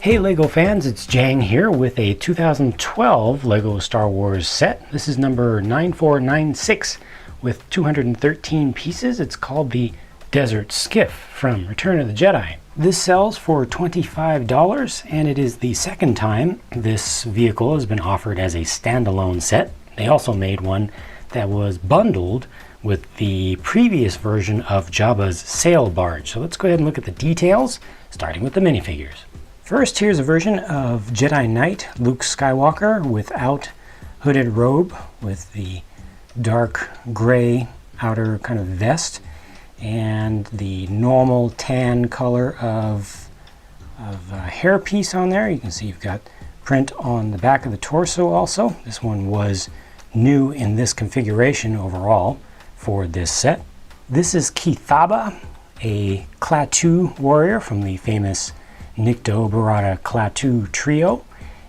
Hey LEGO fans, it's JANG here with a 2012 LEGO Star Wars set. This is number 9496 with 213 pieces. It's called the Desert Skiff from Return of the Jedi. This sells for $25 and it is the second time this vehicle has been offered as a standalone set. They also made one that was bundled with the previous version of Jabba's sail barge. So let's go ahead and look at the details, starting with the minifigures. First, here's a version of Jedi Knight Luke Skywalker without hooded robe, with the dark gray outer kind of vest and the normal tan color of hairpiece on there. You can see you've got print on the back of the torso also. This one was new in this configuration overall for this set. This is Kithaba, a Klaatu warrior from the famous Nikto Barada Klaatu trio,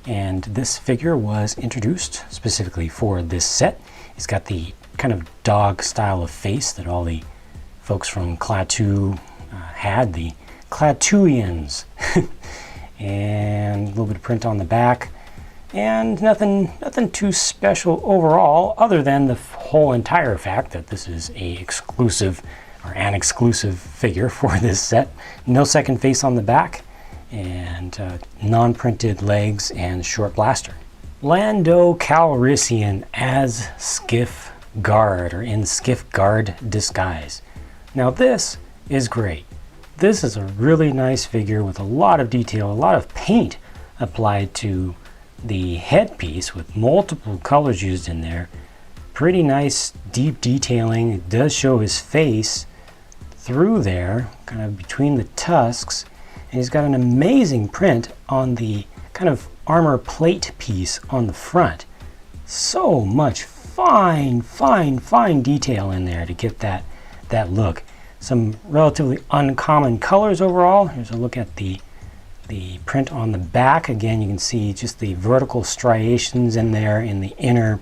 and this figure was introduced specifically for this set. He's got the kind of dog style of face that all the folks from Klaatu had, the Klaatuians. And a little bit of print on the back, and nothing too special overall, other than the whole entire fact that this is an exclusive figure for this set. No second face on the back, and non-printed legs and short blaster. Lando Calrissian as Skiff Guard, or in Skiff Guard disguise. Now this is great. This is a really nice figure with a lot of detail, a lot of paint applied to the headpiece with multiple colors used in there. Pretty nice deep detailing. It does show his face through there, kind of between the tusks. And he's got an amazing print on the kind of armor plate piece on the front. So much fine detail in there to get that look. Some relatively uncommon colors overall. Here's a look at the print on the back. Again, you can see just the vertical striations in there in the inner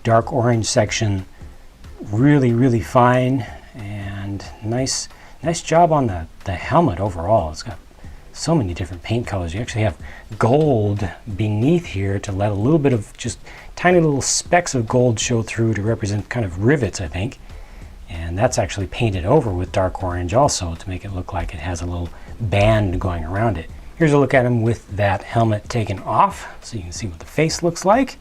dark orange section. Really fine, and nice job on the helmet overall. It's got so many different paint colors. You actually have gold beneath here to let a little bit of just tiny little specks of gold show through to represent kind of rivets, I think. And that's actually painted over with dark orange also to make it look like it has a little band going around it. Here's a look at him with that helmet taken off, so you can see what the face looks like.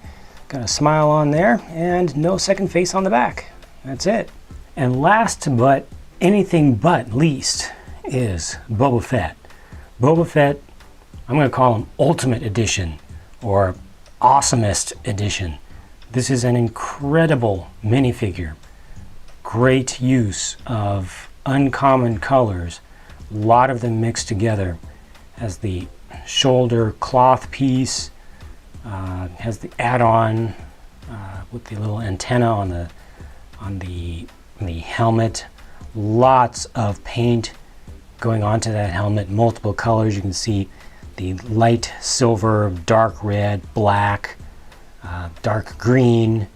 Got a smile on there, and no second face on the back. That's it. And last but anything but least is Boba Fett. Boba Fett, I'm going to call him Ultimate Edition or Awesomest Edition. This is an incredible minifigure. Great use of uncommon colors, a lot of them mixed together. Has the shoulder cloth piece, has the add-on with the little antenna on the helmet. Lots of paint going onto that helmet, multiple colors. You can see the light silver, dark red, black, dark green,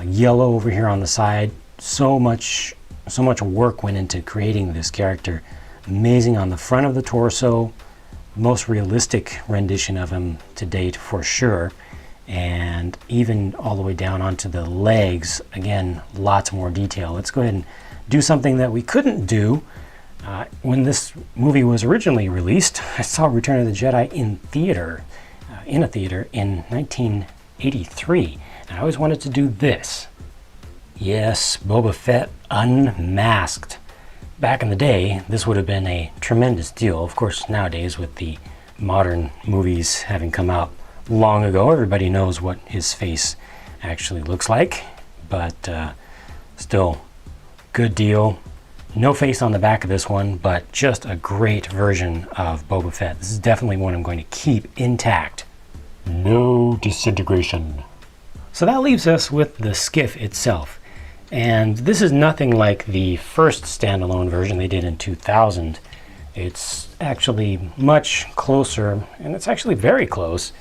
yellow over here on the side. So much work went into creating this character. Amazing on the front of the torso, most realistic rendition of him to date for sure, and even all the way down onto the legs. Again, lots more detail. Let's go ahead and do something that we couldn't do when this movie was originally released. I saw Return of the Jedi in a theater in 1983, and I always wanted to do this. Yes, Boba Fett unmasked. Back in the day, this would have been a tremendous deal. Of course, nowadays with the modern movies having come out long ago, everybody knows what his face actually looks like, but still, good deal. No face on the back of this one, but just a great version of Boba Fett. This is definitely one I'm going to keep intact. No disintegration. So that leaves us with the skiff itself. And this is nothing like the first standalone version they did in 2000. It's actually much closer, and it's actually very close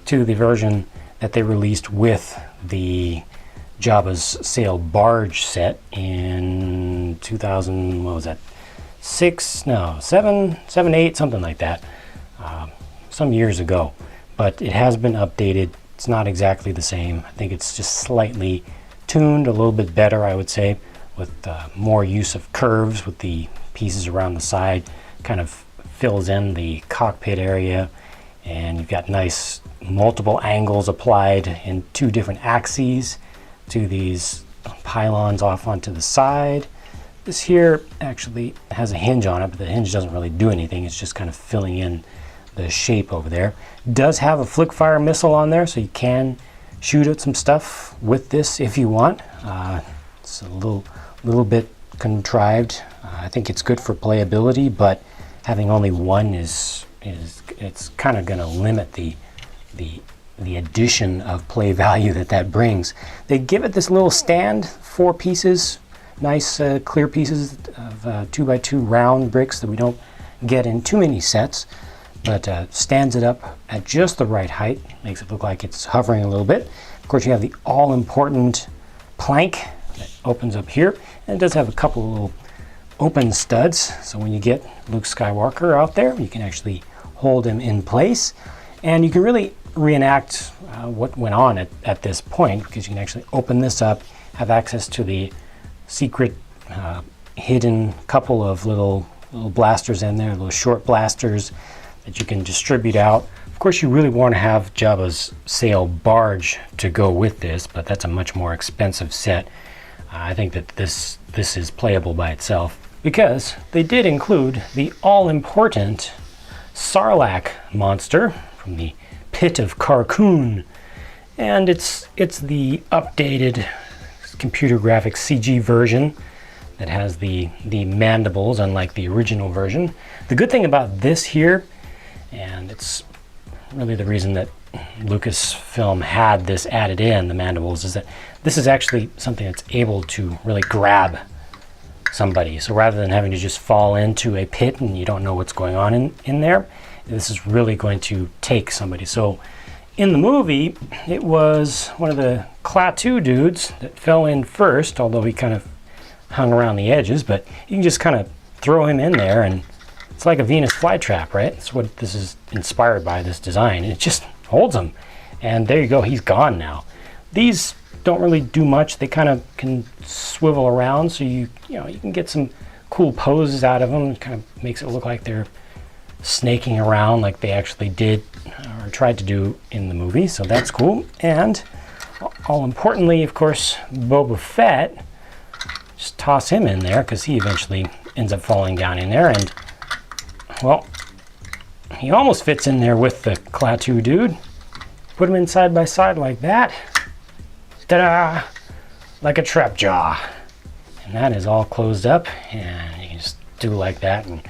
to the version that they released with the Jabba's sail barge set in 2000, what was that? 7, 8, something like that. some years ago, but it has been updated. It's not exactly the same. I think it's just slightly tuned a little bit better, I would say, with more use of curves with the pieces around the side. Kind of fills in the cockpit area, and you've got nice multiple angles applied in 2 different axes to these pylons off onto the side. This here actually has a hinge on it, but the hinge doesn't really do anything. It's just kind of filling in the shape over there. It does have a flick fire missile on there, so you can shoot at some stuff with this if you want. It's a little bit contrived. I think it's good for playability, but having only one it's kind of going to limit the addition of play value that brings. They give it this little stand, 4 pieces, nice clear pieces of 2x2 round bricks that we don't get in too many sets, but stands it up at just the right height, makes it look like it's hovering a little bit. Of course, you have the all-important plank that opens up here, and it does have a couple of little open studs, so when you get Luke Skywalker out there, you can actually hold him in place, and you can really reenact what went on at this point, because you can actually open this up, have access to the secret hidden couple of little blasters in there, little short blasters that you can distribute out. Of course, you really want to have Jabba's sail barge to go with this, but that's a much more expensive set. I think that this is playable by itself, because they did include the all-important Sarlacc monster from the Pit of Carkoon, and it's the updated computer graphics CG version that has the mandibles, unlike the original version. The good thing about this here, and it's really the reason that Lucasfilm had this added in, the mandibles, is that this is actually something that's able to really grab somebody. So rather than having to just fall into a pit and you don't know what's going on in there, this is really going to take somebody. So in the movie, it was one of the Klaatu dudes that fell in first, although he kind of hung around the edges, but you can just kind of throw him in there, and it's like a Venus flytrap, right? That's what this is inspired by, this design. It just holds him, and there you go, he's gone now. These don't really do much. They kind of can swivel around, so you can get some cool poses out of them. It kind of makes it look like they're snaking around like they actually did or tried to do in the movie, so that's cool. And all importantly, of course, Boba Fett, just toss him in there because he eventually ends up falling down in there, and well, he almost fits in there with the Klaatu dude. Put him in side by side like that. Ta-da! Like a trap jaw. And that is all closed up, and you can just do like that and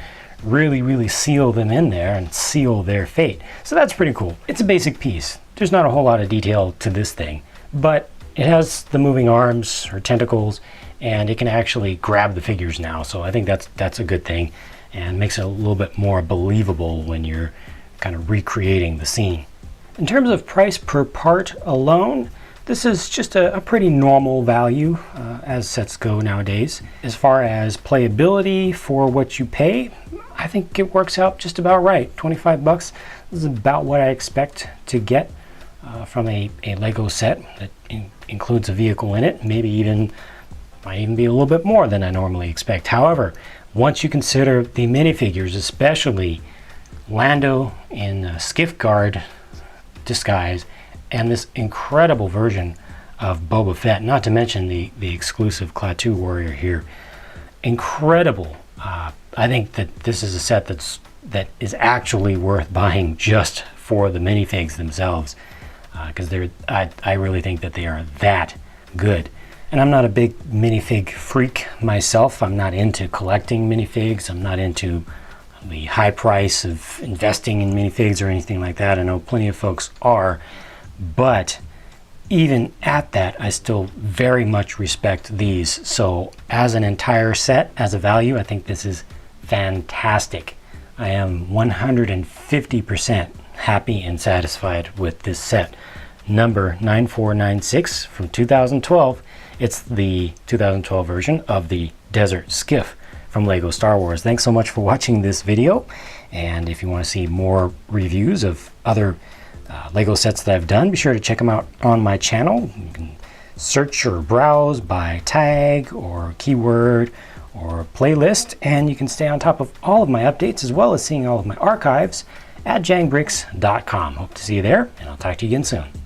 really seal them in there and seal their fate. So that's pretty cool. It's a basic piece. There's not a whole lot of detail to this thing, but it has the moving arms or tentacles, and it can actually grab the figures now. So I think that's a good thing, and makes it a little bit more believable when you're kind of recreating the scene. In terms of price per part alone, this is just a pretty normal value as sets go nowadays. As far as playability for what you pay, I think it works out just about right. 25 bucks is about what I expect to get from a Lego set that includes a vehicle in it. Might even be a little bit more than I normally expect. However, once you consider the minifigures, especially Lando in Skiff Guard disguise, and this incredible version of Boba Fett, not to mention the exclusive Klaatu warrior here, incredible. I think that this is a set that is actually worth buying just for the minifigs themselves, because I really think that they are that good. And I'm not a big minifig freak myself. I'm not into collecting minifigs. I'm not into the high price of investing in minifigs or anything like that. I know plenty of folks are, but even at that, I still very much respect these. So as an entire set, as a value, I think this is fantastic. I am 150% happy and satisfied with this set. Number 9496 from 2012. It's the 2012 version of the Desert Skiff from LEGO Star Wars. Thanks so much for watching this video, and if you want to see more reviews of other LEGO sets that I've done, be sure to check them out on my channel. You can search or browse by tag or keyword or playlist, and you can stay on top of all of my updates as well as seeing all of my archives at jangbricks.com. Hope to see you there, and I'll talk to you again soon.